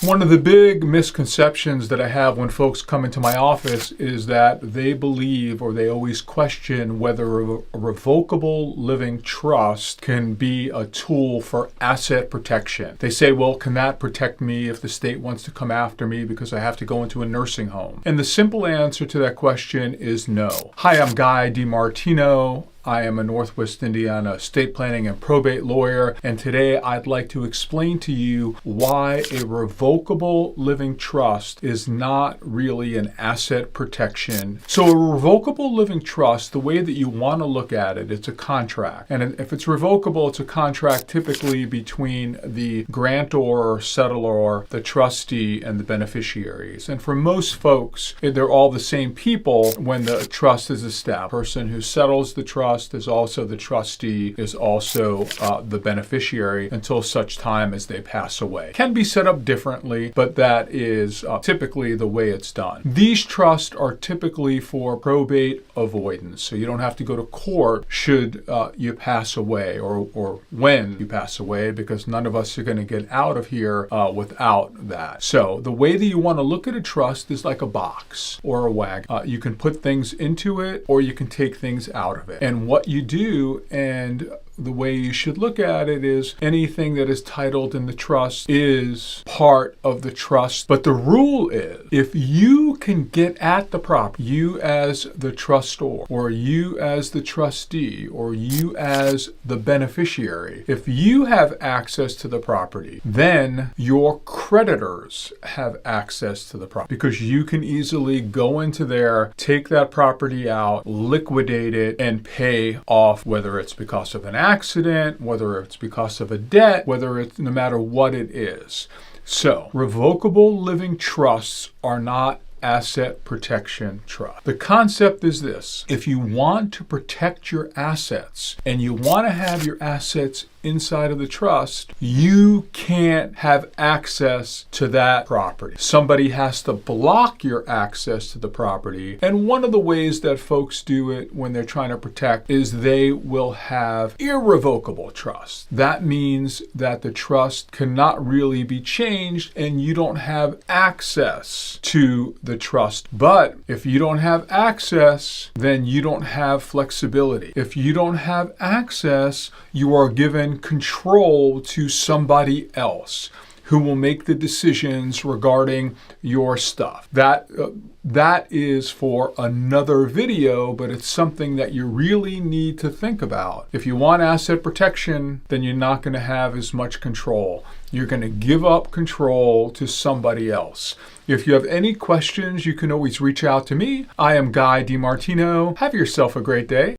One of the big misconceptions that I have when folks come into my office is that they believe, or they always question, whether a revocable living trust can be a tool for asset protection. They say, well, can that protect me if the state wants to come after me because I have to go into a nursing home? And the simple answer to that question is no. Hi, I'm Guy DiMartino. I am a Northwest Indiana estate planning and probate lawyer, and today I'd like to explain to you why a revocable living trust is not really an asset protection. So a revocable living trust, the way that you want to look at it, it's a contract. And if it's revocable, it's a contract typically between the grantor or settlor, the trustee, and the beneficiaries. And for most folks, they're all the same people when the trust is established. The person who settles the trust is also the trustee, is also the beneficiary until such time as they pass away. Can be set up differently, but that is typically the way it's done. These trusts are typically for probate avoidance, so you don't have to go to court should you pass away or when you pass away, because none of us are going to get out of here without that. So the way that you want to look at a trust is like a box or a wagon. You can put things into it or you can take things out of it. And what you do, and the way you should look at it, is anything that is titled in the trust is part of the trust. But the rule is, if you can get at the property, you as the trustor, or you as the trustee, or you as the beneficiary, if you have access to the property, then your creditors have access to the property, because you can easily go into there, take that property out, liquidate it, and pay off, whether it's because of an accident, whether it's because of a debt, whether it's no matter what it is. So revocable living trusts are not asset protection trust. The concept is this: if you want to protect your assets and you want to have your assets inside of the trust, you can't have access to that property. Somebody has to block your access to the property. And one of the ways that folks do it when they're trying to protect is they will have irrevocable trust. That means that the trust cannot really be changed and you don't have access to the trust. But if you don't have access, then you don't have flexibility. If you don't have access, you are given control to somebody else who will make the decisions regarding your stuff. That is for another video, but it's something that you really need to think about. If you want asset protection, then you're not going to have as much control. You're going to give up control to somebody else. If you have any questions, you can always reach out to me. I am Guy DiMartino. Have yourself a great day.